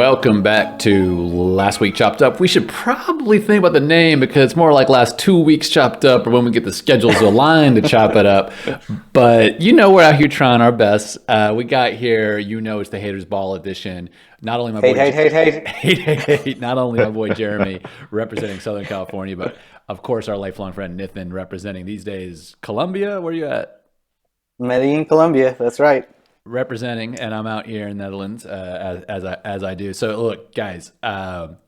Welcome back to Last Week Chopped Up. We should probably think about the name because it's more like last 2 weeks chopped up, or when we get the schedules aligned to chop it up. But we're out here trying our best. We got here, it's the Haters Ball edition. Not only my boy hate. Not only my boy Jeremy representing Southern California, but of course our lifelong friend Nithin representing these days Colombia. Where are you at? Medellin, Colombia. That's right. Representing, and I'm out here in the Netherlands as I do. So look, guys,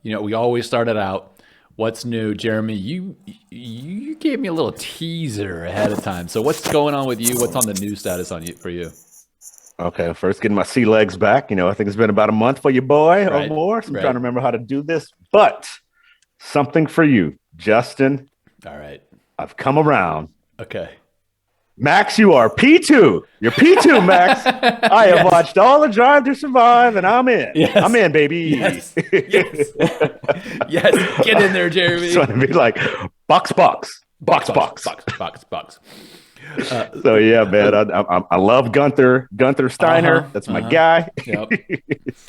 we always started out. What's new, Jeremy? You gave me a little teaser ahead of time. So what's going on with you? What's on the news status for you? Okay, first getting my sea legs back. I think it's been about a month for you, boy, or more. So I'm trying to remember how to do this. But something for you, Justin. All right. I've come around. Okay. Max, you are P2. You're P2, Max. I have watched all the Drive to Survive, and I'm in. Yes. I'm in, baby. Yes. Yes. Get in there, Jeremy. So it'd be like box. So yeah, man, I love Gunther Steiner. That's my guy. Yep.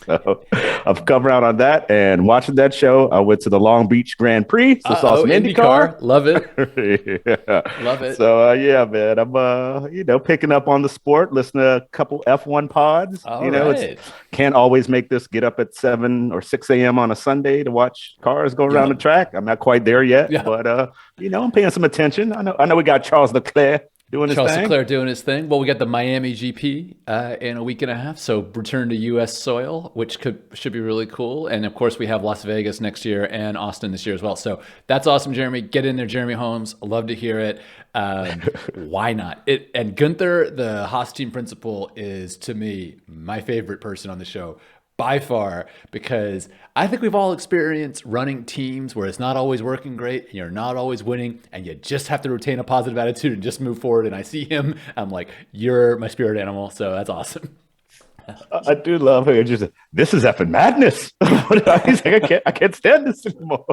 So I've come around on that and watching that show. I went to the Long Beach Grand Prix, so saw some IndyCar. Love it. Yeah. Love it. So yeah, man, I'm picking up on the sport, listening to a couple F1 pods. Right. Can't always make this get up at 7 or 6 a.m. on a Sunday to watch cars go around the track. I'm not quite there yet, but I'm paying some attention. I know we got Charles Leclerc doing his thing. Well, we got the Miami GP in a week and a half, so return to U.S. soil, which should be really cool. And of course, we have Las Vegas next year and Austin this year as well. So that's awesome, Jeremy. Get in there, Jeremy Holmes. Love to hear it. Why not? And Gunther, the Haas team principal, is to me my favorite person on the show by far, because I think we've all experienced running teams where it's not always working great and you're not always winning and you just have to retain a positive attitude and just move forward. And I see him, I'm like, you're my spirit animal. So that's awesome. I do love it. Just this is effing madness. He's like, I can't stand this anymore.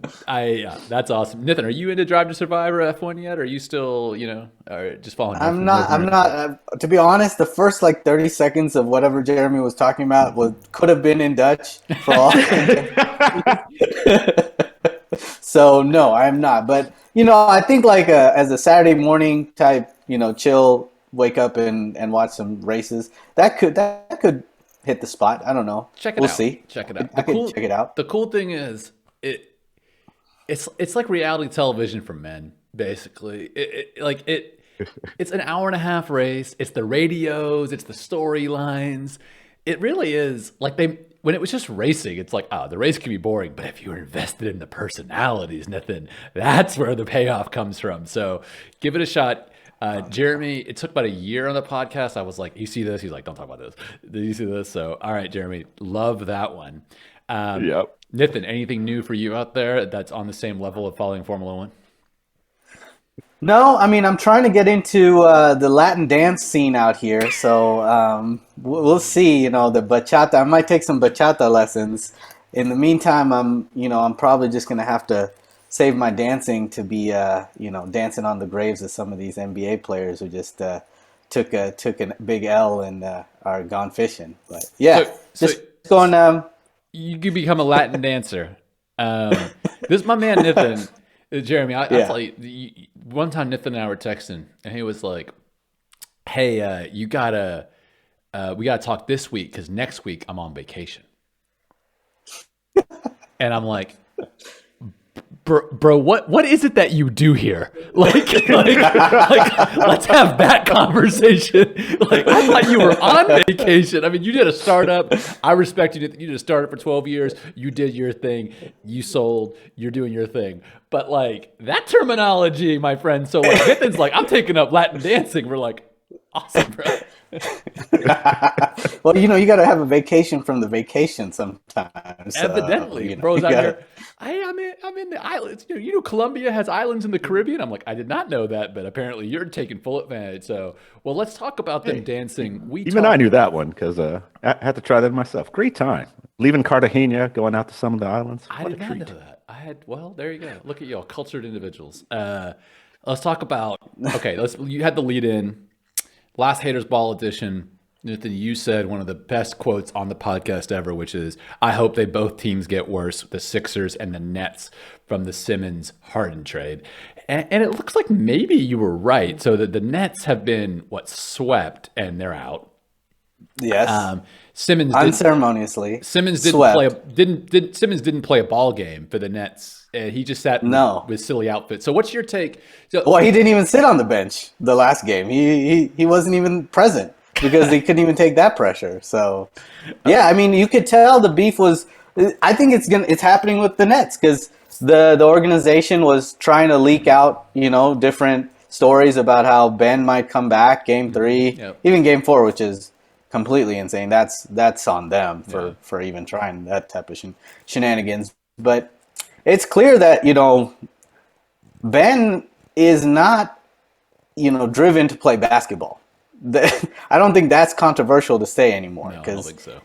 That's awesome. Nithin, are you into Drive to Survive or F1 yet? Or are you still, are just following? I'm not. To be honest, the first 30 seconds of whatever Jeremy was talking about could have been in Dutch for all. So no, I'm not. But I think as a Saturday morning type, chill, wake up and watch some races. That could hit the spot. I don't know. We'll see. Check it out. I could check it out. The cool thing is It's like reality television for men, basically. It's an hour and a half race. It's the radios. It's the storylines. It really is when it was just racing. It's like, the race can be boring, but if you're invested in the personalities, Nithin, that's where the payoff comes from. So give it a shot. Jeremy, it took about a year on the podcast. I was like, you see this? He's like, don't talk about this. Did you see this? So, all right, Jeremy, love that one. Yep. Nithin, anything new for you out there that's on the same level of following Formula One? No, I mean, I'm trying to get into the Latin dance scene out here. So we'll see, the bachata. I might take some bachata lessons. In the meantime, I'm probably just going to have to save my dancing to be, dancing on the graves of some of these NBA players who just took a big L and are gone fishing. But yeah, just going... You could become a Latin dancer. This is my man Nithin. Jeremy, I'll tell you, one time Nithin and I were texting, and he was like, hey, we gotta talk this week, because next week I'm on vacation. And I'm like, bro, what is it that you do here? Let's have that conversation. I thought you were on vacation. I mean, you did a startup. I respect you. You did a startup for 12 years. You did your thing. You sold. You're doing your thing. But that terminology, my friend. So Nithin's like, I'm taking up Latin dancing. We're like, awesome, bro. Well, you got to have a vacation from the vacation sometimes. Evidently, bro's out here. I'm in the islands. Colombia has islands in the Caribbean. I'm like, I did not know that, but apparently you're taking full advantage. So, well, let's talk about them dancing. I knew that one because I had to try that myself. Great time leaving Cartagena, going out to some of the islands. I did not know that. Well, there you go. Look at y'all, cultured individuals. Let's talk about. Okay, you had the lead in. Last Haters Ball edition. Nithin, you said one of the best quotes on the podcast ever, which is, I hope they both teams get worse, the Sixers and the Nets, from the Simmons Harden trade. And it looks like maybe you were right. So the Nets have been, swept, and they're out. Yes. Simmons unceremoniously. Simmons swept. Simmons didn't play a ball game for the Nets. He just sat with silly outfits. So what's your take? Well, he didn't even sit on the bench the last game. He wasn't even present because he couldn't even take that pressure. So, yeah, I mean, you could tell the beef was. I think it's happening with the Nets because the organization was trying to leak out, different stories about how Ben might come back Game 3, even Game 4, which is completely insane. That's on them for even trying that type of shenanigans. But it's clear that Ben is not driven to play basketball. I don't think that's controversial to say anymore because I don't think so.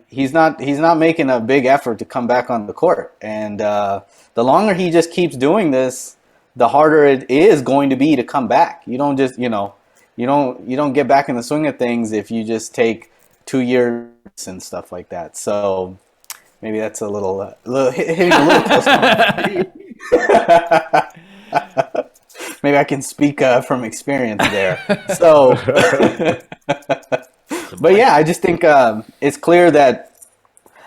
He's not making a big effort to come back on the court, and the longer he just keeps doing this, the harder it is going to be to come back. You don't just you don't get back in the swing of things if you just take 2 years and stuff like that. So maybe that's a little hitting a little close to home. Maybe I can speak from experience there. So, but yeah, I just think it's clear that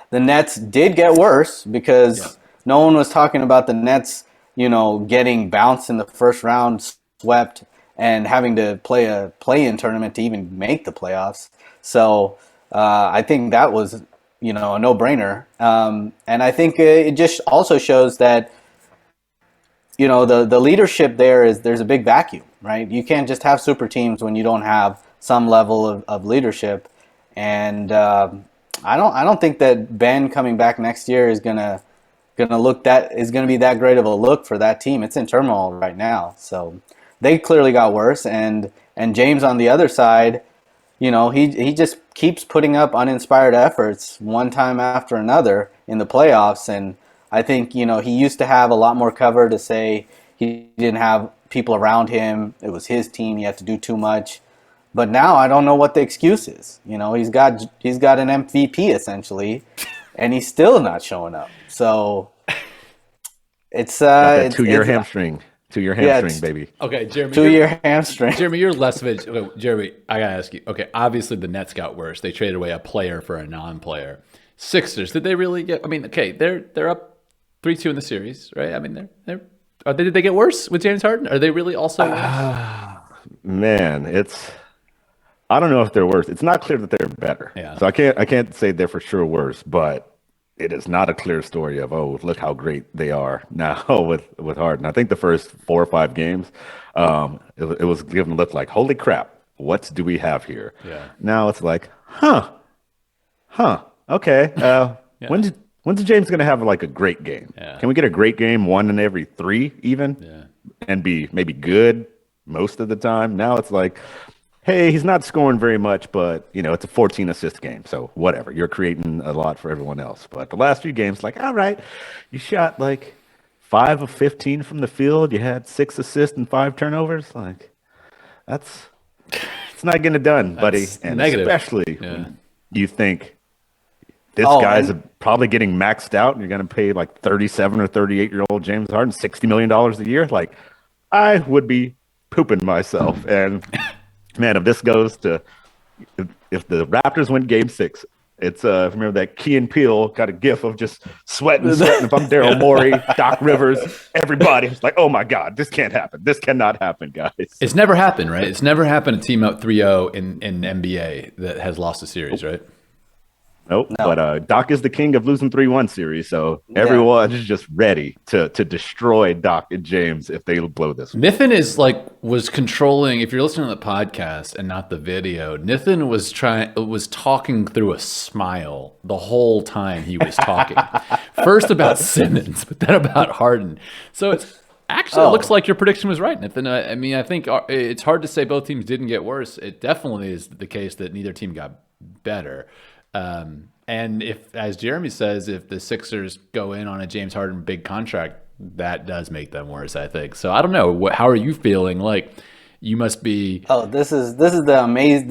the Nets did get worse because no one was talking about the Nets, getting bounced in the first round, swept, and having to play a play-in tournament to even make the playoffs. So I think that was, a no-brainer. And I think it just also shows that the leadership there's a big vacuum, right? You can't just have super teams when you don't have some level of leadership. And I don't think that Ben coming back next year is gonna be that great of a look for that team. It's in turmoil right now, so they clearly got worse. And James on the other side, he just keeps putting up uninspired efforts one time after another in the playoffs. And I think, he used to have a lot more cover to say he didn't have people around him. It was his team. He had to do too much. But now I don't know what the excuse is. He's got an MVP essentially, and he's still not showing up. So it's that 2-year hamstring. 2-year hamstring, baby. Okay, Jeremy. 2-year hamstring. Jeremy, you're less of a... Okay, Jeremy, I got to ask you. Okay, obviously the Nets got worse. They traded away a player for a non-player. Sixers, did they really get... I mean, okay, they're up 3-2 in the series, right? I mean, did they get worse with James Harden? Are they really also worse? Man, I don't know if they're worse. It's not clear that they're better. Yeah. So I can't say they're for sure worse, but it is not a clear story of, look how great they are now with Harden. I think the first 4 or 5 games, it was given a look like, holy crap, what do we have here? Yeah. Now it's like, okay. Yeah. When's James going to have like a great game? Yeah. Can we get a great game 1 in every 3 even? Yeah. And be maybe good most of the time? Now it's like, hey, he's not scoring very much, but, it's a 14-assist game. So whatever. You're creating a lot for everyone else. But the last few games, like, all right, you shot like 5 of 15 from the field. You had 6 assists and 5 turnovers. Like, it's not getting it done, buddy. And negative. Especially when you think this guy's probably getting maxed out and you're going to pay like 37 or 38-year-old James Harden $60 million a year. Like, I would be pooping myself. And man, if this goes to, if the Raptors win Game 6, it's remember that Key and Peele got a gif of just sweating. If I'm Daryl Morey, Doc Rivers, everybody, it's like, oh my God, this can't happen. This cannot happen, guys. It's never happened, right? It's never happened a team out 3-0 in NBA that has lost a series, right? Nope. No. But Doc is the king of losing 3-1 series, so everyone is just ready to destroy Doc and James if they blow this one. Nithin was controlling. If you're listening to the podcast and not the video, Nithin was talking through a smile the whole time he was talking. First about Simmons, but then about Harden. So it's actually it looks like your prediction was right, Nithin. I mean, I think it's hard to say both teams didn't get worse. It definitely is the case that neither team got better. And if, as Jeremy says, if the Sixers go in on a James Harden big contract, that does make them worse, I think. So I don't know. How are you feeling? Like, you must be. Oh, this is the amazing.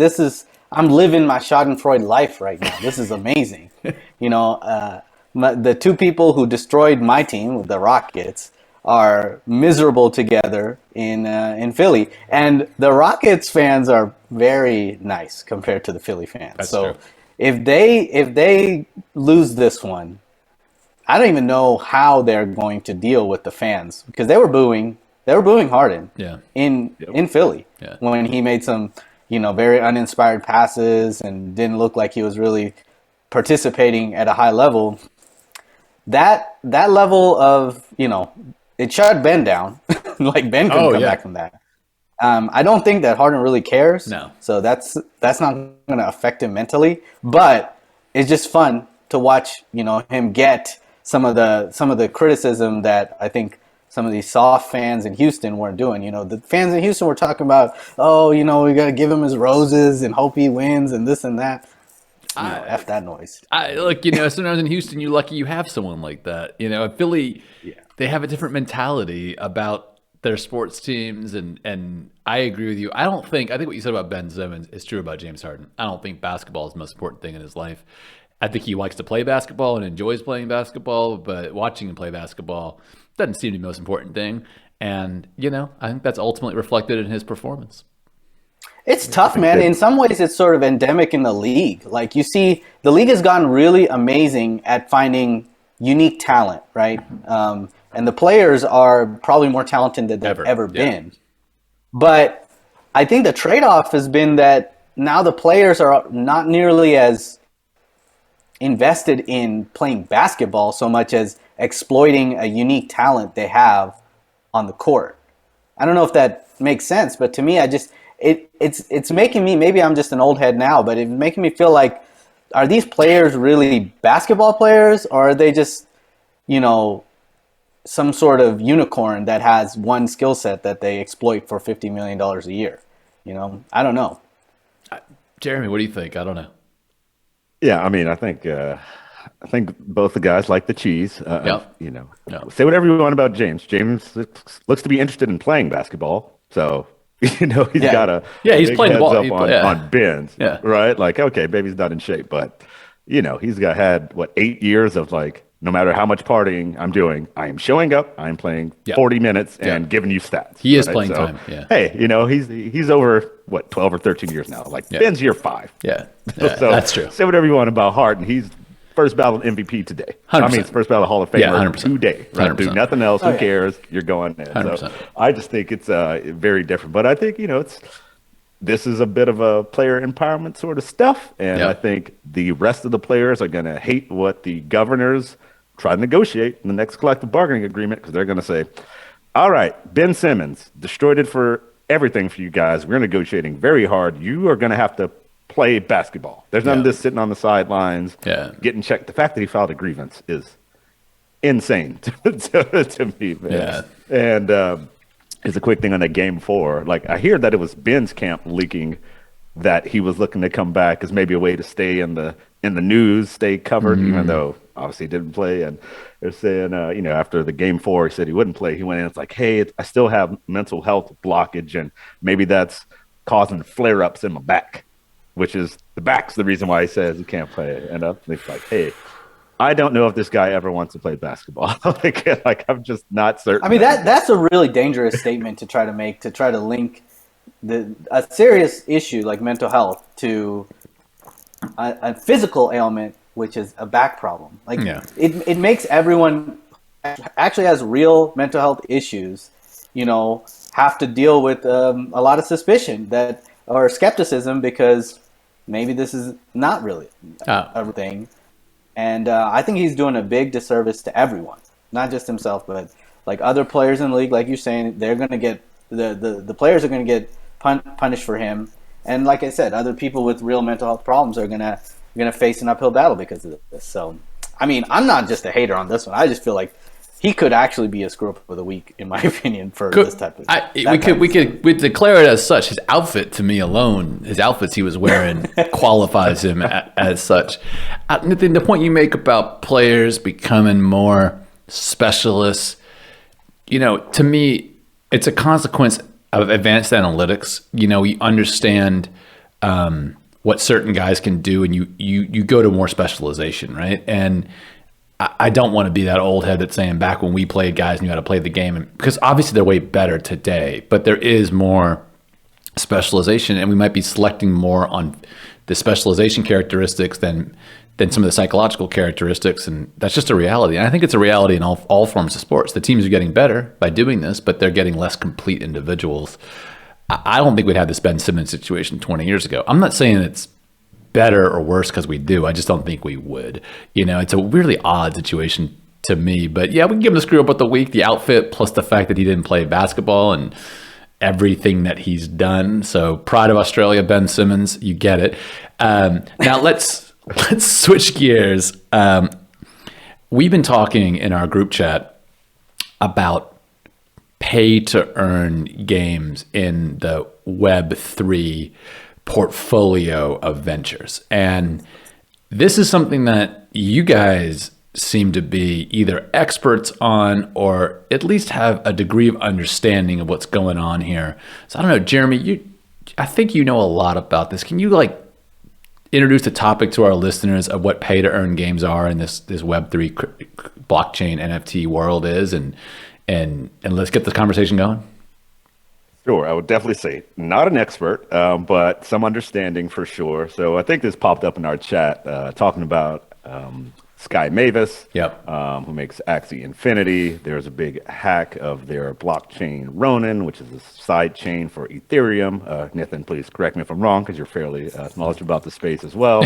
I'm living my Schadenfreude life right now. This is amazing. The two people who destroyed my team, the Rockets, are miserable together in Philly, and the Rockets fans are very nice compared to the Philly fans. That's so true. if they lose this one, I don't even know how they're going to deal with the fans, because they were booing Harden in Philly when he made some very uninspired passes and didn't look like he was really participating at a high level. That level of it shut Ben down. Like Ben couldn't come back from that. I don't think that Harden really cares. No. So that's not going to affect him mentally. But it's just fun to watch him get some of the criticism that I think some of these soft fans in Houston weren't doing. The fans in Houston were talking about, we got to give him his roses and hope he wins and this and that. F that noise. Look, sometimes in Houston, you're lucky you have someone like that. In Philly, they have a different mentality about their sports teams, and I agree with you. I think what you said about Ben Simmons is true about James Harden. I don't think basketball is the most important thing in his life. I think he likes to play basketball and enjoys playing basketball, but watching him play basketball doesn't seem to be the most important thing. And, I think that's ultimately reflected in his performance. It's tough, man. In some ways, it's sort of endemic in the league. Like, you see, the league has gotten really amazing at finding unique talent, right? And the players are probably more talented than they've ever been. But I think the trade-off has been that now the players are not nearly as invested in playing basketball so much as exploiting a unique talent they have on the court. I don't know if that makes sense, but to me, it's making me, maybe I'm just an old head now, but it's making me feel like, are these players really basketball players, or are they just, some sort of unicorn that has one skill set that they exploit for $50 million a year? I don't know. Jeremy, what do you think? I don't know. Yeah, I mean, I think both the guys like the cheese. Say whatever you want about James. James looks to be interested in playing basketball, so he's got a he's playing the ball on Ben's, right? Like, okay, baby's not in shape, but he's had 8 years of no matter how much partying I'm doing, I am showing up, I'm playing 40 minutes and giving you stats. He is playing time. Yeah. Hey, he's over 12 or 13 years now. Ben's year 5. Yeah. So that's true. Say whatever you want about Harden. He's first ballot MVP today. 100%. I mean, first ballot Hall of Famer today. Right? 100%. Do nothing else. Who cares? You're going in. 100%. So I just think it's very different. But I think this is a bit of a player empowerment sort of stuff, and I think the rest of the players are going to hate what the governors try to negotiate in the next collective bargaining agreement, because they're going to say, all right, Ben Simmons destroyed it for everything for you guys. We're negotiating very hard. You are going to have to play basketball. There's none of this sitting on the sidelines getting checked. The fact that he filed a grievance is insane to me, man. Yeah. And it's a quick thing on that game 4. I hear that it was Ben's camp leaking that he was looking to come back as maybe a way to stay in the news, stay covered, even though obviously he didn't play. And they're saying, after the game 4, he said he wouldn't play. He went in. It's like, hey, I still have mental health blockage, and maybe that's causing flare-ups in my back, which is the back's the reason why he says he can't play. And it's like, hey, I don't know if this guy ever wants to play basketball. I'm just not certain. I mean, that's a really dangerous statement to try to make, to try to link a serious issue like mental health to a physical ailment, which is a back problem. It makes everyone actually has real mental health issues, have to deal with a lot of suspicion or skepticism, because maybe this is not really a thing. And I think he's doing a big disservice to everyone, not just himself, but other players in the league. Like you're saying, they're going to get the players are going to get punished for him. And like I said, other people with real mental health problems are going to face an uphill battle because of this. So, I mean, I'm not just a hater on this one. I just feel like he could actually be a screw up of the week, in my opinion, for this type of. We could declare it as such. His outfit, to me alone, his outfits he was wearing qualifies him as such. Nithin, the point you make about players becoming more specialists, to me, it's a consequence of advanced analytics. We understand what certain guys can do, and you go to more specialization, right? And I don't want to be that old head that's saying back when we played, guys knew how to play the game, and because obviously they're way better today, but there is more specialization, and we might be selecting more on the specialization characteristics than some of the psychological characteristics, and that's just a reality. And I think it's a reality in all forms of sports. The teams are getting better by doing this, but they're getting less complete individuals. I don't think we'd have this Ben Simmons situation 20 years ago. I'm not saying it's better or worse because we do. I just don't think we would. It's a really odd situation to me. But yeah, we can give him the screw up with the week, the outfit, plus the fact that he didn't play basketball and everything that he's done. So pride of Australia, Ben Simmons, you get it. Now let's switch gears. We've been talking in our group chat about pay to earn games in the Web3 portfolio of ventures. And this is something that you guys seem to be either experts on or at least have a degree of understanding of what's going on here. So I don't know, Jeremy, I think you know a lot about this. Can you introduce the topic to our listeners of what pay to earn games are in this Web3 blockchain NFT world is, and let's get this conversation going? Sure, I would definitely say not an expert, but some understanding for sure. So I think this popped up in our chat talking about Sky Mavis, who makes Axie Infinity. There's a big hack of their blockchain Ronin, which is a side chain for Ethereum. Nithin, please correct me if I'm wrong, because you're fairly knowledgeable about the space as well.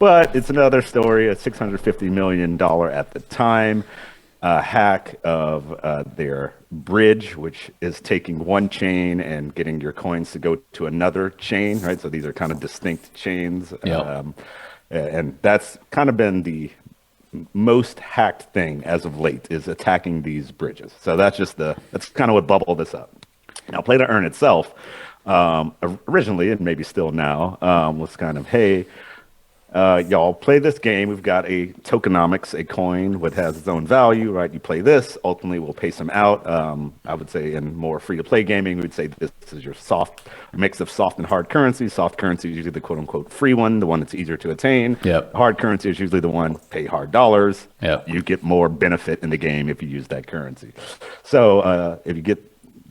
But it's another story, a $650 million at the time hack of their bridge, which is taking one chain and getting your coins to go to another chain, right? So these are kind of distinct chains. And that's kind of been the most hacked thing as of late, is attacking these bridges. So that's kind of what bubbled this up. Now, play to earn itself, originally, and maybe still now, was kind of, hey, y'all play this game. We've got a tokenomics, a coin which has its own value, right? You play this, ultimately we'll pay some out. I would say in more free-to-play gaming, we'd say this is your mix of soft and hard currency. Soft currency is usually the quote-unquote free one, the one that's easier to attain. Hard currency is usually the one, pay hard dollars. You get more benefit in the game if you use that currency. So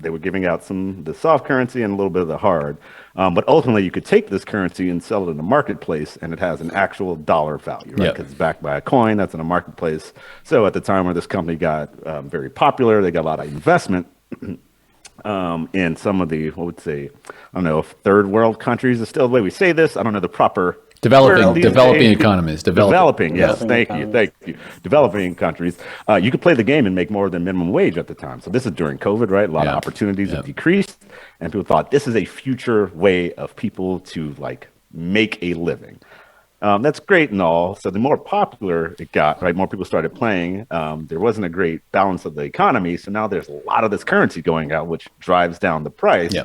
they were giving out the soft currency and a little bit of the hard. But ultimately, you could take this currency and sell it in the marketplace, and it has an actual dollar value, right? Because it's backed by a coin that's in a marketplace. So at the time where this company got very popular, they got a lot of investment in some of the, what would say, I don't know if third world countries is still the way we say this. I don't know the proper developing economies. Developing, yes. Thank you. Developing countries. You could play the game and make more than minimum wage at the time. So this is during COVID, right? A lot of opportunities have decreased, and people thought this is a future way of people to make a living. That's great and all. So the more popular it got, right, more people started playing. There wasn't a great balance of the economy. So now there's a lot of this currency going out, which drives down the price.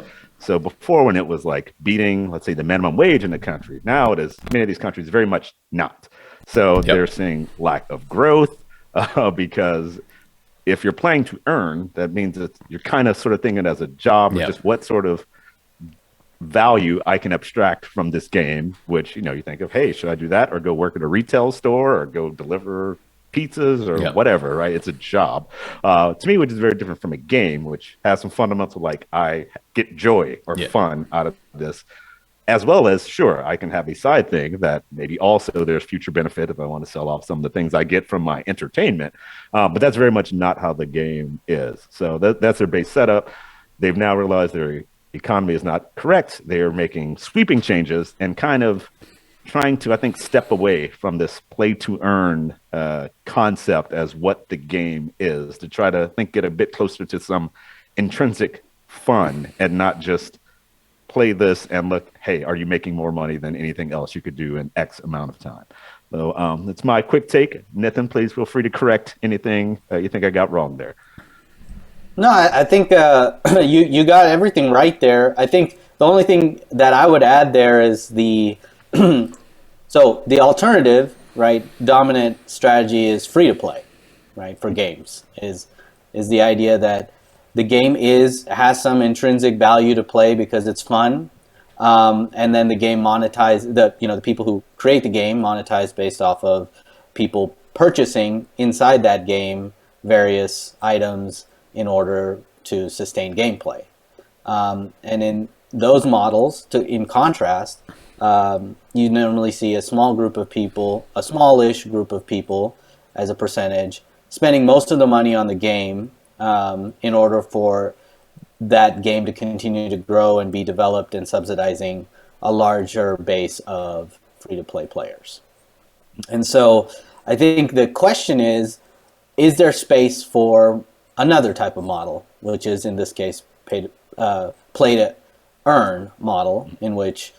So before, when it was beating, let's say, the minimum wage in the country, now it is, many of these countries very much not. So they're seeing lack of growth because if you're playing to earn, that means that you're kind of sort of thinking as a job, or just what sort of value I can abstract from this game, which, you think of, hey, should I do that or go work at a retail store or go deliver pizzas or whatever, right? It's a job. To me, which is very different from a game, which has some fundamental, I get joy or fun out of this, as well as, sure, I can have a side thing that maybe also there's future benefit if I want to sell off some of the things I get from my entertainment. But that's very much not how the game is. So that's their base setup. They've now realized their economy is not correct. They are making sweeping changes and kind of trying to, I think, step away from this play to earn concept as what the game is, to try to get a bit closer to some intrinsic fun and not just play this and look, hey, are you making more money than anything else you could do in X amount of time? So that's my quick take. Nithin, please feel free to correct anything you think I got wrong there. No, I think you got everything right there. I think the only thing that I would add there is so the alternative, right, dominant strategy is free to play, right, for games, is the idea that the game has some intrinsic value to play because it's fun, and then the game monetize the people who create the game monetize based off of people purchasing inside that game various items in order to sustain gameplay. And in those models, in contrast, you normally see a smallish group of people as a percentage, spending most of the money on the game in order for that game to continue to grow and be developed, and subsidizing a larger base of free-to-play players. And so I think the question is there space for another type of model, which is in this case play to earn model, in which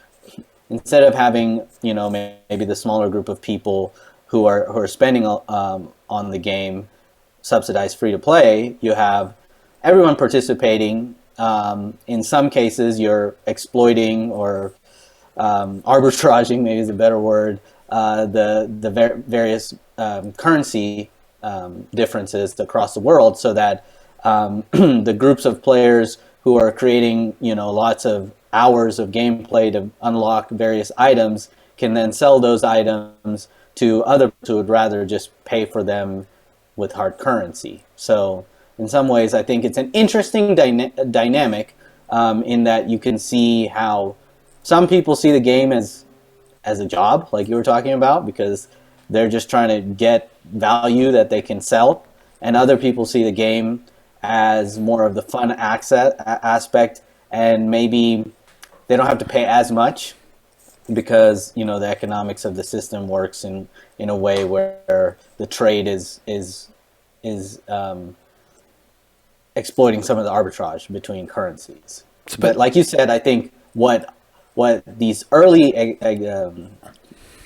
instead of having maybe the smaller group of people who are spending on the game subsidized free to play, you have everyone participating. In some cases, you're exploiting or arbitraging, maybe is a better word, the various currency differences across the world, so that the groups of players who are creating lots of hours of gameplay to unlock various items can then sell those items to others who would rather just pay for them with hard currency. So in some ways, I think it's an interesting dynamic in that you can see how some people see the game as a job, like you were talking about, because they're just trying to get value that they can sell, and other people see the game as more of the fun aspect, and maybe they don't have to pay as much because the economics of the system works in a way where the trade is exploiting some of the arbitrage between currencies. But like you said, I think what these early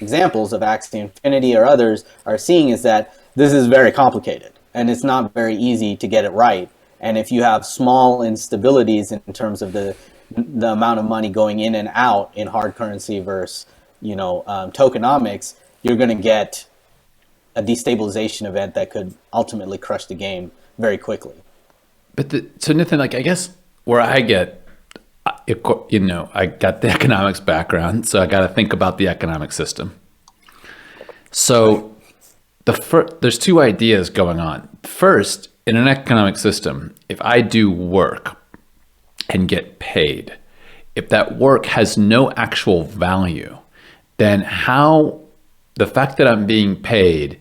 examples of Axie Infinity or others are seeing is that this is very complicated and it's not very easy to get it right. And if you have small instabilities in terms of the amount of money going in and out in hard currency versus tokenomics, you're going to get a destabilization event that could ultimately crush the game very quickly. But so Nithin, I guess where I get, I got the economics background, so I got to think about the economic system. So there's two ideas going on. First, in an economic system, if I do work and get paid, if that work has no actual value, then how the fact that I'm being paid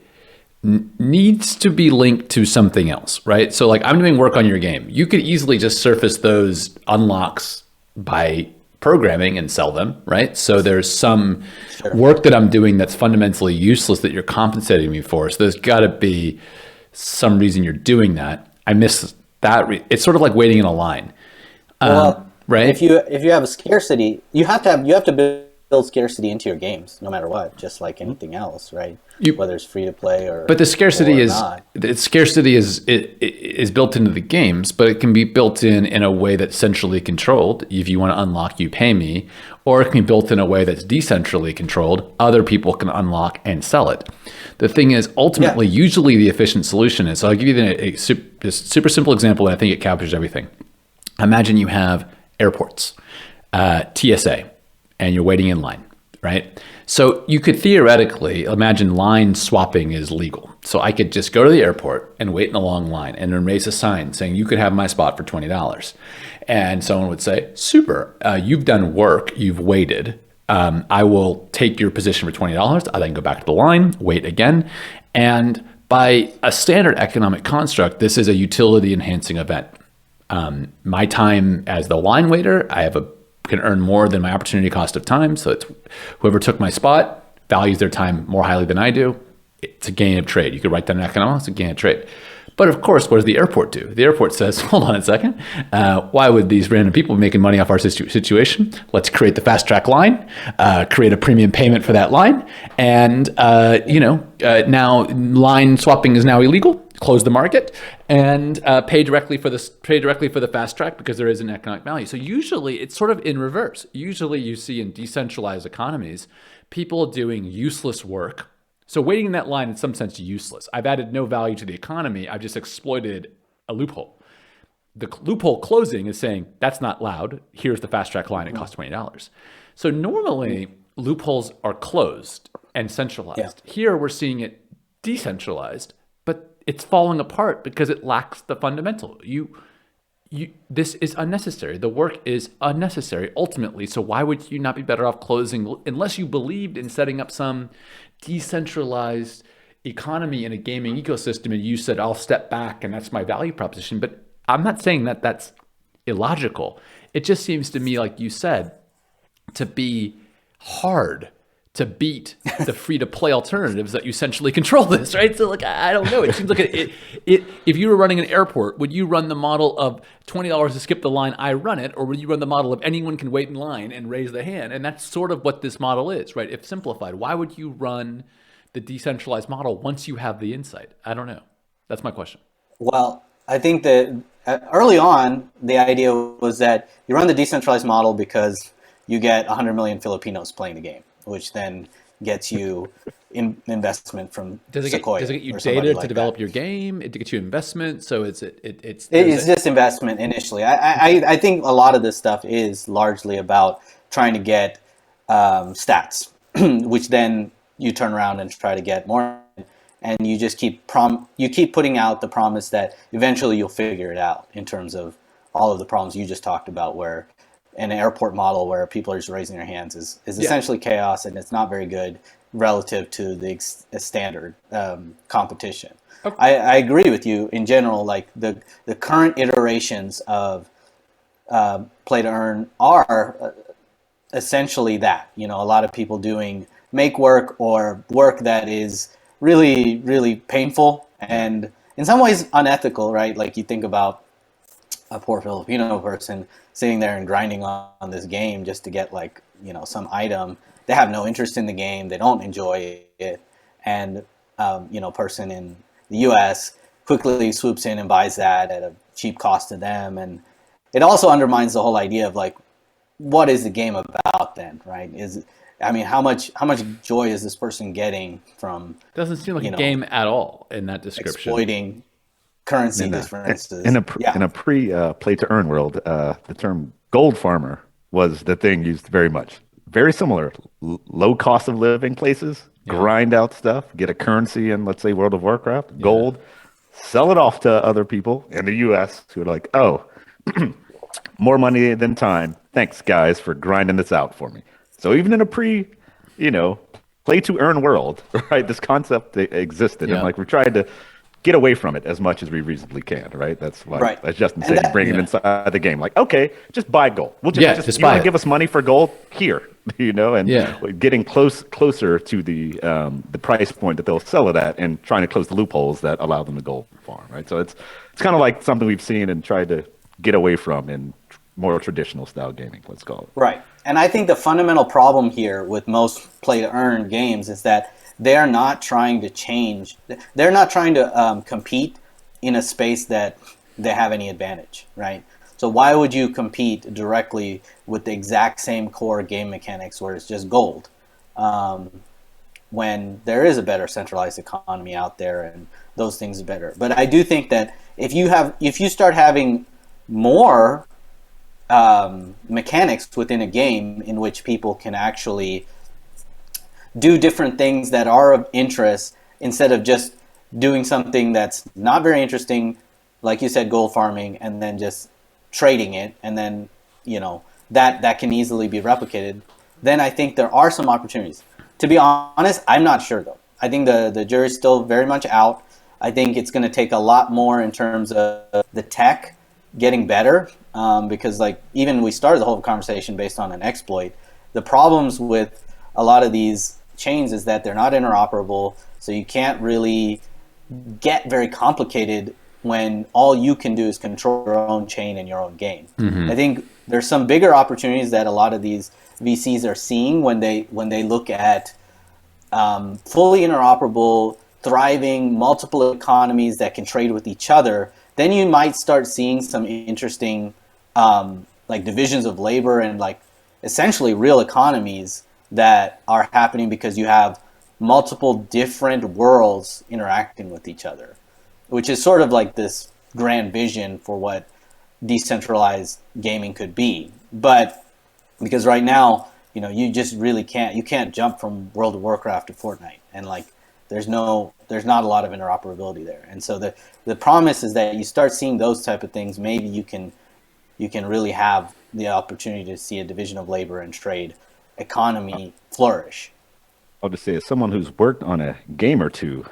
needs to be linked to something else, right? So I'm doing work on your game. You could easily just surface those unlocks by programming and sell them, right? So there's some work that I'm doing that's fundamentally useless that you're compensating me for. So there's got to be some reason you're doing that. I miss that. It's sort of like waiting in a line, right? If you have a scarcity, you have to build scarcity into your games, no matter what, just like anything else, right? Whether it's free to play or. But the scarcity is built into the games, but it can be built in a way that's centrally controlled. If you want to unlock, you pay me, or it can be built in a way that's decentrally controlled. Other people can unlock and sell it. The thing is, ultimately, usually the efficient solution is. So I'll give you a super simple example, and I think it captures everything. Imagine you have airports, TSA, and you're waiting in line, right? So you could theoretically imagine line swapping is legal. So I could just go to the airport and wait in a long line and then raise a sign saying you could have my spot for $20. And someone would say, super, you've done work, you've waited. I will take your position for $20. I then go back to the line, wait again. And by a standard economic construct, this is a utility enhancing event. My time as the line waiter, can earn more than my opportunity cost of time. So it's whoever took my spot values their time more highly than I do. It's a gain of trade. You could write that in economics, a gain of trade. But of course, what does the airport do? The airport says, hold on a second. Why would these random people be making money off our situation? Let's create the fast track line, create a premium payment for that line. And, now line swapping is now illegal. Close the market and pay directly for the fast track because there is an economic value. So usually it's sort of in reverse. Usually you see in decentralized economies, people doing useless work. So waiting in that line in some sense useless. I've added no value to the economy. I've just exploited a loophole. the loophole closing is saying that's not loud. Here's the fast track line. It costs $20. So normally loopholes are closed and centralized. Here we're seeing it decentralized, but it's falling apart because it lacks the fundamental. This is unnecessary. The work is unnecessary ultimately. So why would you not be better off closing, unless you believed in setting up some decentralized economy in a gaming ecosystem and you said, I'll step back and that's my value proposition. But I'm not saying that that's illogical. It just seems to me, like you said, to be hard to beat the free-to-play alternatives that you essentially control this, right? So, like, I don't know. It seems like if you were running an airport, would you run the model of $20 to skip the line, I run it, or would you run the model of anyone can wait in line and raise the hand? And that's sort of what this model is, right? If simplified, why would you run the decentralized model once you have the insight? I don't know. That's my question. Well, I think that early on, the idea was that you run the decentralized model because you get 100 million Filipinos playing the game, which then gets you investment from Sequoia. Does it get you data to develop your game? It gets you investment, so it's just investment initially. I think a lot of this stuff is largely about trying to get stats, which then you turn around and try to get more, and you just keep putting out the promise that eventually you'll figure it out in terms of all of the problems you just talked about, where an airport model where people are just raising their hands is essentially chaos, and it's not very good relative to the standard competition. Okay. I agree with you in general. Like the current iterations of play to earn are essentially that. You know, a lot of people doing make work or work that is really, really painful and in some ways unethical, right? Like you think about a poor Filipino person sitting there and grinding on this game just to get, like, you know, some item. They have no interest in the game. They don't enjoy it. And, you know, person in the US quickly swoops in and buys that at a cheap cost to them. And it also undermines the whole idea of, like, what is the game about then, right? How much joy is this person getting from? Doesn't seem like a game at all in that description. Exploiting currency differences. In a pre-play to earn world, the term gold farmer was the thing used very much. Very similar, low cost of living places, grind out stuff, get a currency in, let's say, World of Warcraft, gold, sell it off to other people in the US who are like, oh, more money than time. Thanks, guys, for grinding this out for me. So even in a play to earn world, right, this concept existed. And, like, we've tried to get away from it as much as we reasonably can, right? That's why, as Justin said, bring it inside the game. Like, okay, just buy gold. We'll just you want to give us money for gold? Here, and getting closer to the price point that they'll sell it at, and trying to close the loopholes that allow them to gold farm, right? So it's kind of like something we've seen and tried to get away from in more traditional style gaming, let's call it. Right. And I think the fundamental problem here with most play to earn games is that they're not trying to change. They're not trying to compete in a space that they have any advantage, right? So why would you compete directly with the exact same core game mechanics where it's just gold, when there is a better centralized economy out there and those things are better? But I do think that if you start having more mechanics within a game in which people can actually do different things that are of interest, instead of just doing something that's not very interesting, like you said, gold farming, and then just trading it, and then, that can easily be replicated, then I think there are some opportunities. To be honest, I'm not sure, though. I think the jury's still very much out. I think it's going to take a lot more in terms of the tech getting better, because, like, even we started the whole conversation based on an exploit. The problems with a lot of these chains is that they're not interoperable, so you can't really get very complicated when all you can do is control your own chain and your own game. Mm-hmm. I think there's some bigger opportunities that a lot of these VCs are seeing when they look at fully interoperable, thriving, multiple economies that can trade with each other. Then you might start seeing some interesting like divisions of labor and, like, essentially real economies that are happening because you have multiple different worlds interacting with each other, which is sort of like this grand vision for what decentralized gaming could be. But because right now, you just really can't jump from World of Warcraft to Fortnite, and like there's not a lot of interoperability there. And so the promise is that you start seeing those type of things, maybe you can really have the opportunity to see a division of labor and trade economy flourish. I'll just say, as someone who's worked on a game or two,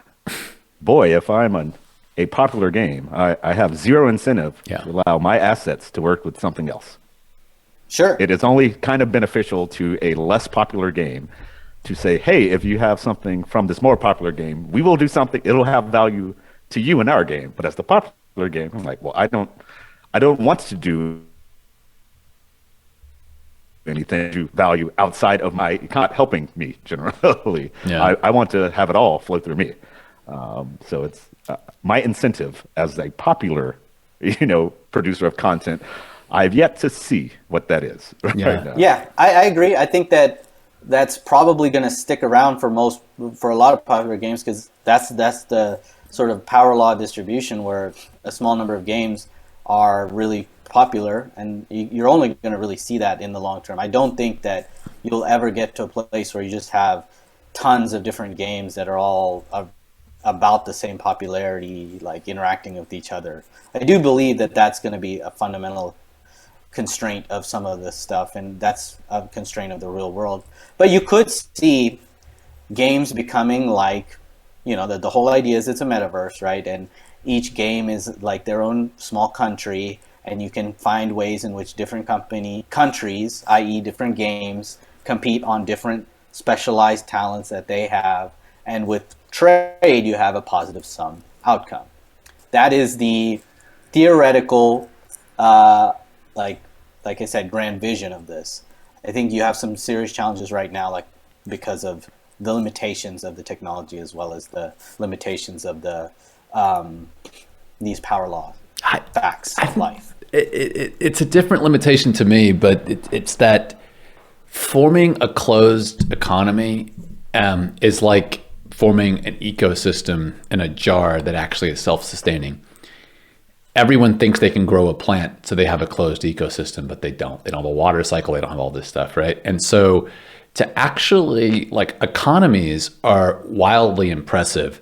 boy, if I'm a popular game, I have zero incentive to allow my assets to work with something else. Sure. It is only kind of beneficial to a less popular game to say, hey, if you have something from this more popular game, we will do something. It'll have value to you in our game. But as the popular game, I'm like, well, I don't want to do anything to value outside of my, not helping me generally. I want to have it all flow through me. So it's my incentive as a popular, producer of content. I've yet to see what that is right now. Yeah, I agree. I think that's probably going to stick around for a lot of popular games, because that's the sort of power law distribution where a small number of games are really popular, and you're only going to really see that in the long term. I don't think that you'll ever get to a place where you just have tons of different games that are all about the same popularity, like interacting with each other. I do believe that that's going to be a fundamental constraint of some of this stuff, and that's a constraint of the real world. But you could see games becoming like, the whole idea is it's a metaverse, right? And each game is like their own small country, and you can find ways in which different countries, i.e. different games, compete on different specialized talents that they have, and with trade you have a positive sum outcome. That is the theoretical like I said, grand vision of this. I think you have some serious challenges right now, like because of the limitations of the technology as well as the limitations of the these power law facts of life. It's a different limitation to me, but it's that forming a closed economy is like forming an ecosystem in a jar that actually is self-sustaining. Everyone thinks they can grow a plant, so they have a closed ecosystem, but they don't. They don't have a water cycle. They don't have all this stuff, right? And so to actually, like, economies are wildly impressive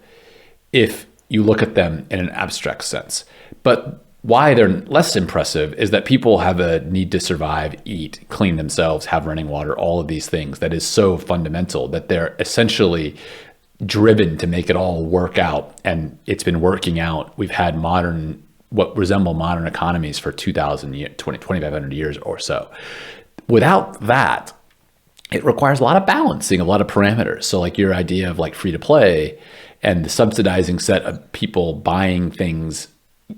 if you look at them in an abstract sense. But why they're less impressive is that people have a need to survive, eat, clean themselves, have running water, all of these things that is so fundamental that they're essentially driven to make it all work out. And it's been working out. We've had what resemble modern economies for 2,500 years or so. Without that, it requires a lot of balancing, a lot of parameters. So like your idea of like free to play and the subsidizing set of people buying things,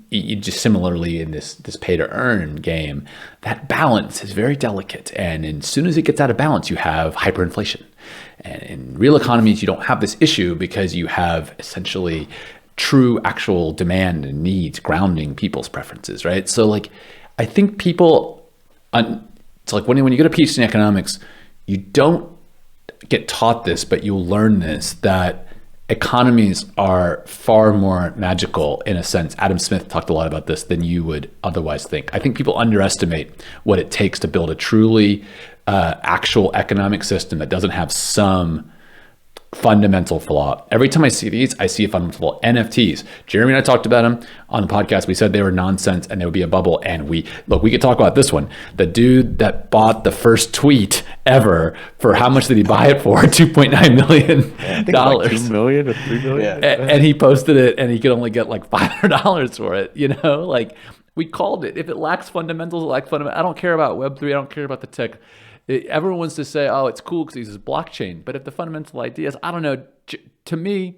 you just similarly in this pay to earn game, that balance is very delicate. And as soon as it gets out of balance, you have hyperinflation. And in real economies, you don't have this issue because you have essentially true actual demand and needs grounding people's preferences, right? So like, I think people, it's like when you get a PhD in economics, you don't get taught this, but you'll learn this, that economies are far more magical in a sense. Adam Smith talked a lot about this than you would otherwise think. I think people underestimate what it takes to build a truly actual economic system that doesn't have some fundamental flaw. Every time I see these, I see a fundamental flaw. NFTs. Jeremy and I talked about them on the podcast. We said they were nonsense and there would be a bubble. And we could talk about this one. The dude that bought the first tweet ever, for how much did he buy it for? $2.9 million. I think like $2 million or $3 million. Yeah. And he posted it and he could only get like $500 for it. Like we called it. If it lacks fundamentals, it lacks fundamentals. I don't care about Web3. I don't care about the tech. Everyone wants to say, oh, it's cool because he uses blockchain. But if the fundamental ideas, I don't know, to me,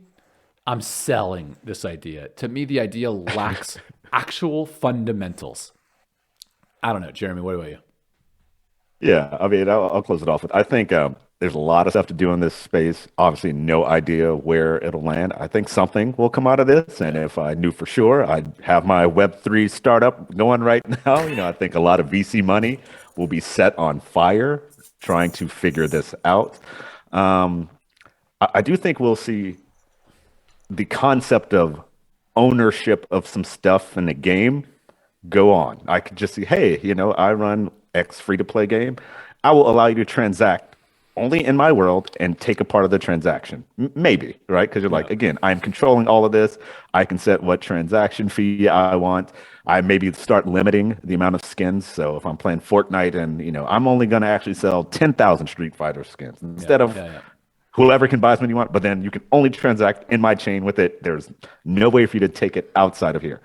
I'm selling this idea. To me, the idea lacks actual fundamentals. I don't know. Jeremy, what about you? Yeah, I mean, I'll close it off with, I think there's a lot of stuff to do in this space. Obviously, no idea where it'll land. I think something will come out of this. And if I knew for sure, I'd have my Web3 startup going right now. I think a lot of VC money will be set on fire trying to figure this out. I do think we'll see the concept of ownership of some stuff in the game go on. I could just see, hey, I run X free-to-play game. I will allow you to transact only in my world and take a part of the transaction. Maybe, right? Because you're like, again, I'm controlling all of this. I can set what transaction fee I want. I maybe start limiting the amount of skins. So if I'm playing Fortnite and, I'm only going to actually sell 10,000 Street Fighter skins instead of whoever can buy as many you want, but then you can only transact in my chain with it. There's no way for you to take it outside of here.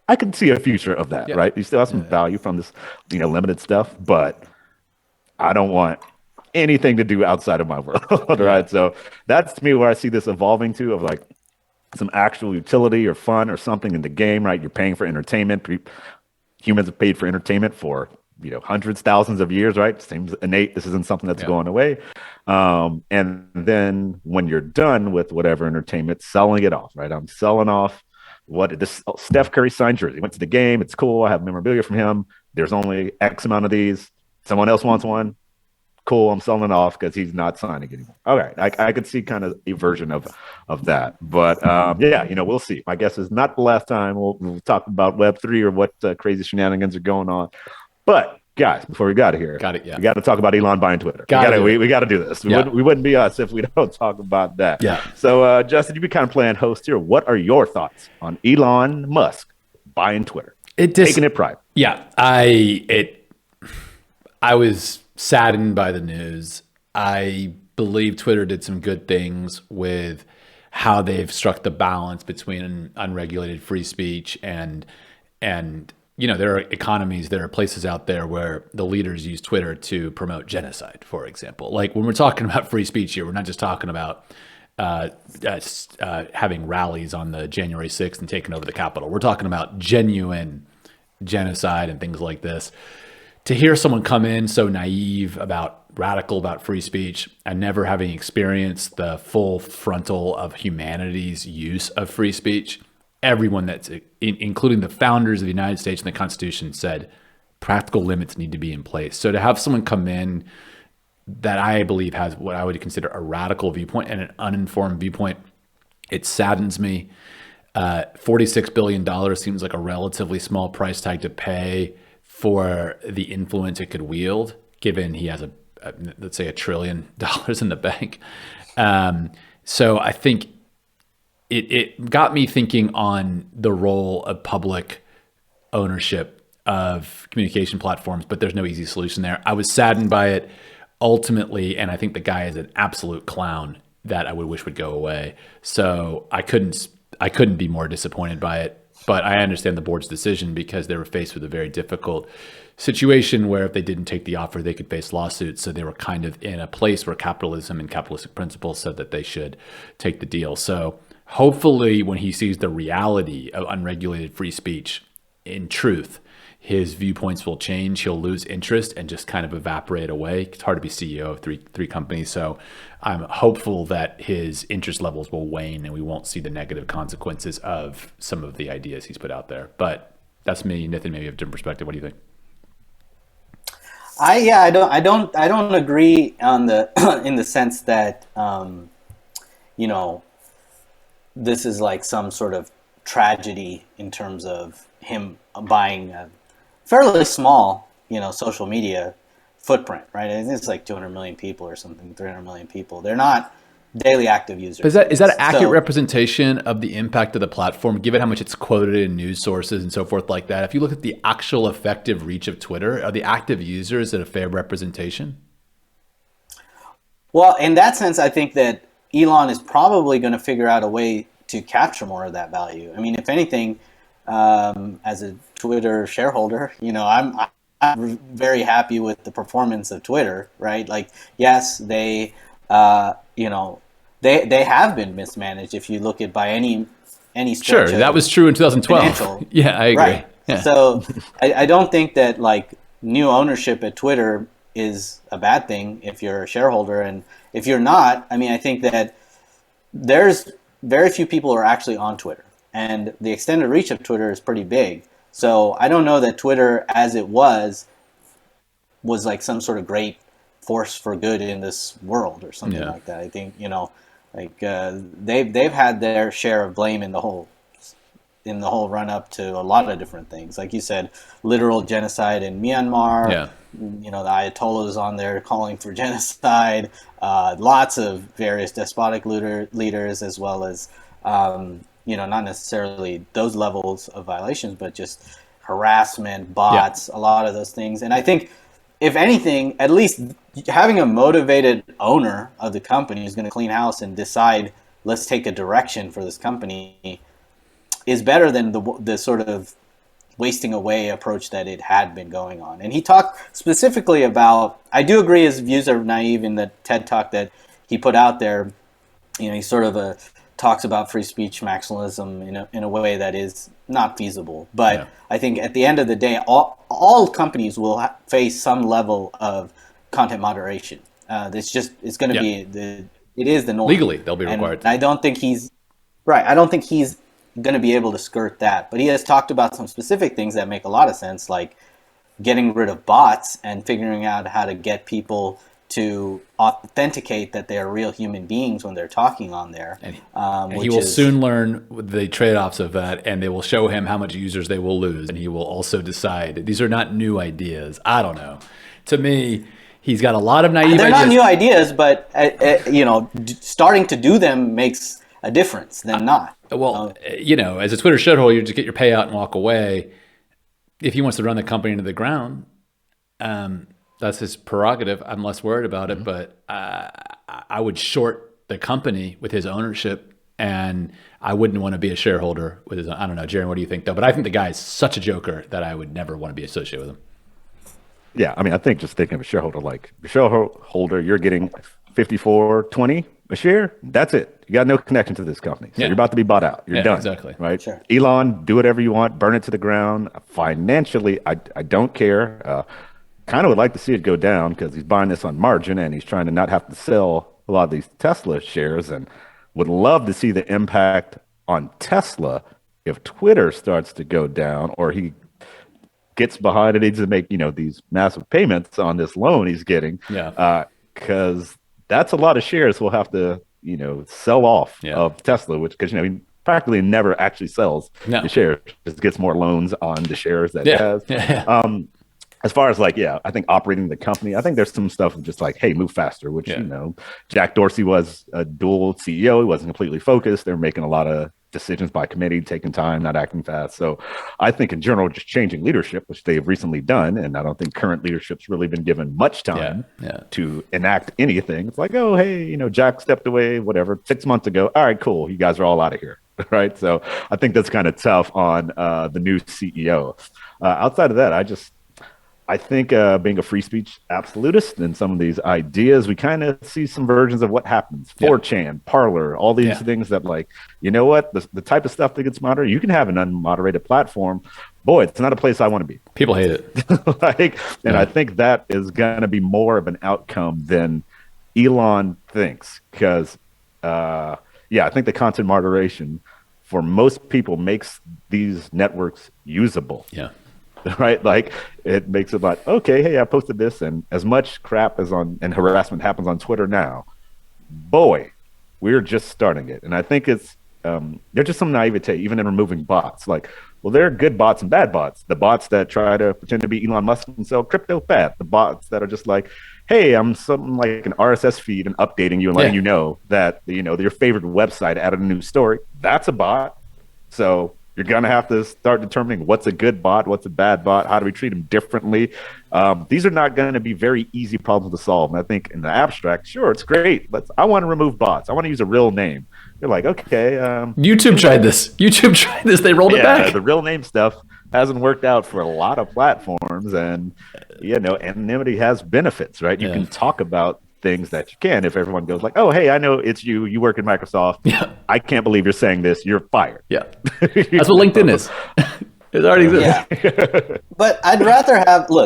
I could see a future of that, right? You still have some value from this, limited stuff, but I don't want anything to do outside of my world, right? So that's to me where I see this evolving to, of like some actual utility or fun or something in the game, right? You're paying for entertainment. Humans have paid for entertainment for hundreds, thousands of years, right? Seems innate. This isn't something that's going away. And then when you're done with whatever entertainment, selling it off, right? I'm selling off this Steph Curry signed jersey. Went to the game. It's cool. I have memorabilia from him. There's only X amount of these. Someone else wants one. Cool. I'm selling it off because he's not signing anymore. All right. I could see kind of a version of that. But we'll see. My guess is not the last time we'll talk about Web3 or what crazy shenanigans are going on. But guys, before we got here, we got to talk about Elon buying Twitter. We got to do this. We wouldn't be us if we don't talk about that. Yeah. So, Justin, you've been kind of playing host here. What are your thoughts on Elon Musk buying Twitter, taking it private? Yeah, I was saddened by the news. I believe Twitter did some good things with how they've struck the balance between unregulated free speech and there are economies, there are places out there where the leaders use Twitter to promote genocide, for example. Like when we're talking about free speech here, we're not just talking about having rallies on the January 6th and taking over the Capitol. We're talking about genuine genocide and things like this. To hear someone come in so naive radical about free speech and never having experienced the full frontal of humanity's use of free speech, everyone including the founders of the United States and the Constitution, said practical limits need to be in place. So to have someone come in that I believe has what I would consider a radical viewpoint and an uninformed viewpoint, it saddens me. $46 billion seems like a relatively small price tag to pay for the influence it could wield, given he has let's say $1 trillion in the bank. So I think it got me thinking on the role of public ownership of communication platforms, but there's no easy solution there. I was saddened by it ultimately, and I think the guy is an absolute clown that I would wish would go away. So I couldn't be more disappointed by it. But I understand the board's decision because they were faced with a very difficult situation where if they didn't take the offer, they could face lawsuits. So they were kind of in a place where capitalism and capitalistic principles said that they should take the deal. So hopefully when he sees the reality of unregulated free speech in truth, his viewpoints will change. He'll lose interest and just kind of evaporate away. It's hard to be CEO of three companies. So I'm hopeful that his interest levels will wane and we won't see the negative consequences of some of the ideas he's put out there. But that's me. Nithin, maybe you have a different perspective. What do you think? I don't agree on the in the sense that this is like some sort of tragedy in terms of him buying a fairly small, social media footprint, right? I think it's like 200 million people or something, 300 million people. They're not daily active users. But is that an accurate representation of the impact of the platform, given how much it's quoted in news sources and so forth like that? If you look at the actual effective reach of Twitter, are the active users a fair representation? Well, in that sense, I think that Elon is probably going to figure out a way to capture more of that value. I mean, if anything, as a Twitter shareholder, I'm very happy with the performance of Twitter, right? Like, yes, they have been mismanaged. If you look at by any sure, that was true in 2012. Yeah, I agree. Right. Yeah. So I don't think that like new ownership at Twitter is a bad thing if you're a shareholder, and if you're not, I mean, I think that there's very few people who are actually on Twitter. And the extended reach of Twitter is pretty big. So I don't know that Twitter, as it was like some sort of great force for good in this world or something like that. I think, they've had their share of blame in the whole in the whole run up to a lot of different things. Like you said, literal genocide in Myanmar. Yeah. The Ayatollahs on there calling for genocide. Lots of various despotic leaders, as well as not necessarily those levels of violations, but just harassment, bots, a lot of those things. And I think, if anything, at least having a motivated owner of the company who's going to clean house and decide, let's take a direction for this company, is better than the sort of wasting away approach that it had been going on. And he talked specifically about, I do agree his views are naive in the TED Talk that he put out there. He sort of talks about free speech maximalism in a way that is not feasible. But I think at the end of the day, all companies will face some level of content moderation. It's going to be it is the norm. Legally, they'll be required. And I don't think he's going to be able to skirt that. But he has talked about some specific things that make a lot of sense, like getting rid of bots and figuring out how to get people to authenticate that they are real human beings when they're talking on there. And he will soon learn the trade-offs of that, and they will show him how much users they will lose, and he will also decide. These are not new ideas. I don't know. To me, he's got a lot of naive ideas. They're not new ideas, but starting to do them makes a difference than not. Well, as a Twitter shithole, you just get your payout and walk away. If he wants to run the company into the ground, that's his prerogative. I'm less worried about it, but I would short the company with his ownership, and I wouldn't want to be a shareholder with his. I don't know, Jaron, what do you think though? But I think the guy is such a joker that I would never want to be associated with him. Yeah, I mean, I think just thinking of a shareholder, like a shareholder, you're getting $54.20 a share. That's it. You got no connection to this company. So you're about to be bought out. You're done. Exactly. Right? Sure. Elon, do whatever you want. Burn it to the ground. Financially, I don't care. Kind of would like to see it go down because he's buying this on margin and he's trying to not have to sell a lot of these Tesla shares, and would love to see the impact on Tesla if Twitter starts to go down or he gets behind and needs to make, these massive payments on this loan he's getting. Because that's a lot of shares we'll have to, sell off of Tesla, because, he practically never actually sells the shares. Just gets more loans on the shares that he has. As far as I think operating the company, I think there's some stuff of just like, hey, move faster, which, Jack Dorsey was a dual CEO. He wasn't completely focused. They're making a lot of decisions by committee, taking time, not acting fast. So I think in general, just changing leadership, which they've recently done. And I don't think current leadership's really been given much time to enact anything. It's like, oh, hey, Jack stepped away, whatever, 6 months ago. All right, cool. You guys are all out of here. Right. So I think that's kind of tough on the new CEO. Outside of that, I think being a free speech absolutist and some of these ideas, we kind of see some versions of what happens. 4chan, Parler, all these things that the type of stuff that gets moderated, you can have an unmoderated platform. Boy, it's not a place I want to be. People hate it. I think that is going to be more of an outcome than Elon thinks. Because, I think the content moderation for most people makes these networks usable. Yeah. Right, like it makes it like, okay, hey, I posted this, and as much crap and harassment happens on Twitter now, boy, we're just starting it. And I think it's there's just some naivete even in removing bots. Like, well, there are good bots and bad bots. The bots that try to pretend to be Elon Musk and sell crypto fat. The bots that are just like, hey, I'm something like an RSS feed and updating you and letting you know that your favorite website added a new story. That's a bot. So you're going to have to start determining what's a good bot, what's a bad bot, how do we treat them differently. These are not going to be very easy problems to solve. And I think in the abstract, sure, it's great. I want to remove bots. I want to use a real name. You're like, okay. YouTube tried this. They rolled it back. The real name stuff hasn't worked out for a lot of platforms. And, anonymity has benefits, right? You can talk about things that you can if everyone goes like, oh, hey, I know it's you work in Microsoft. I can't believe you're saying this, you're fired. That's what LinkedIn is. It already exists. But I'd rather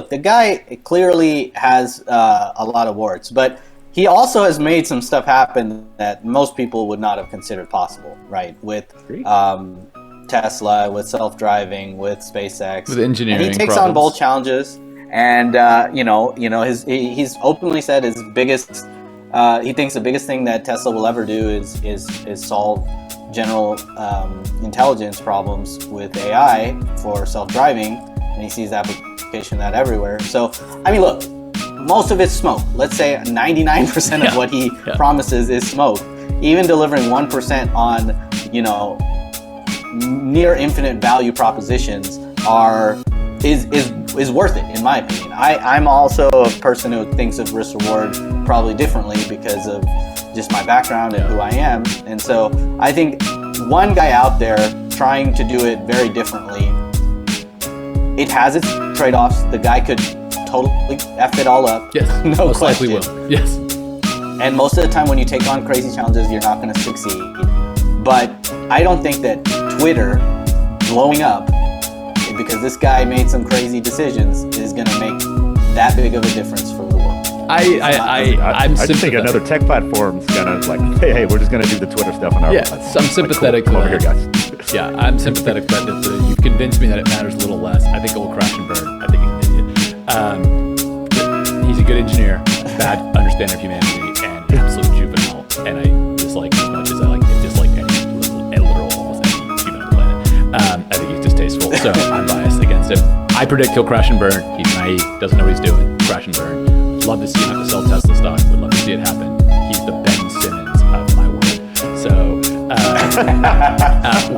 the guy clearly has a lot of warts, but he also has made some stuff happen that most people would not have considered possible, right? With Tesla, with self-driving, with SpaceX, with engineering, and he takes on bold challenges. And he's openly said his biggest. He thinks the biggest thing that Tesla will ever do is solve general intelligence problems with AI for self-driving, and he sees application of that everywhere. So, I mean, look, most of it's smoke. Let's say 99% of what he promises is smoke. Even delivering 1% on, near infinite value propositions is worth it, in my opinion. I'm also a person who thinks of risk reward probably differently because of just my background and who I am. And so I think one guy out there trying to do it very differently, it has its trade-offs. The guy could totally F it all up. Yes, no most question. likely will. Yes. And most of the time when you take on crazy challenges, you're not going to succeed. But I don't think that Twitter blowing up because this guy made some crazy decisions is going to make that big of a difference for the world. I just think another tech platform's gonna hey, we're just gonna do the Twitter stuff on our platform. I'm sympathetic cool. Come over here, guys. Yeah, I'm sympathetic to that. You've convinced me that it matters a little less. I think it will crash and burn. I think he's an idiot. He's a good engineer, bad understander of humanity, and absolute juvenile. And I dislike him as much as I dislike any literal almost any human on the planet. I think he's distasteful, so I'm biased against him. I predict he'll crash and burn. He's naive, doesn't know what he's doing. Crash and burn. Love to see him have to sell Tesla stock. Would love to see it happen. He's the Ben Simmons of my world. So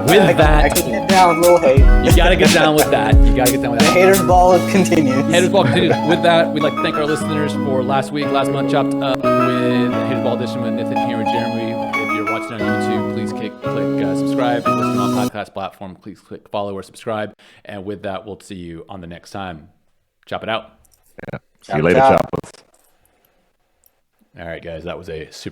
with that, I can get down with a little hate. You got to get down with that. The haters ball continues. Haters ball continues. With that, we'd like to thank our listeners for last month chopped up with Haters Ball Edition with Nithin here with Jeremy. If you're watching on YouTube, please click subscribe. If you're listening on podcast platform, please click follow or subscribe. And with that, we'll see you on the next time. Chop it out. Yeah. See you later, Choppers. All right, guys. That was a super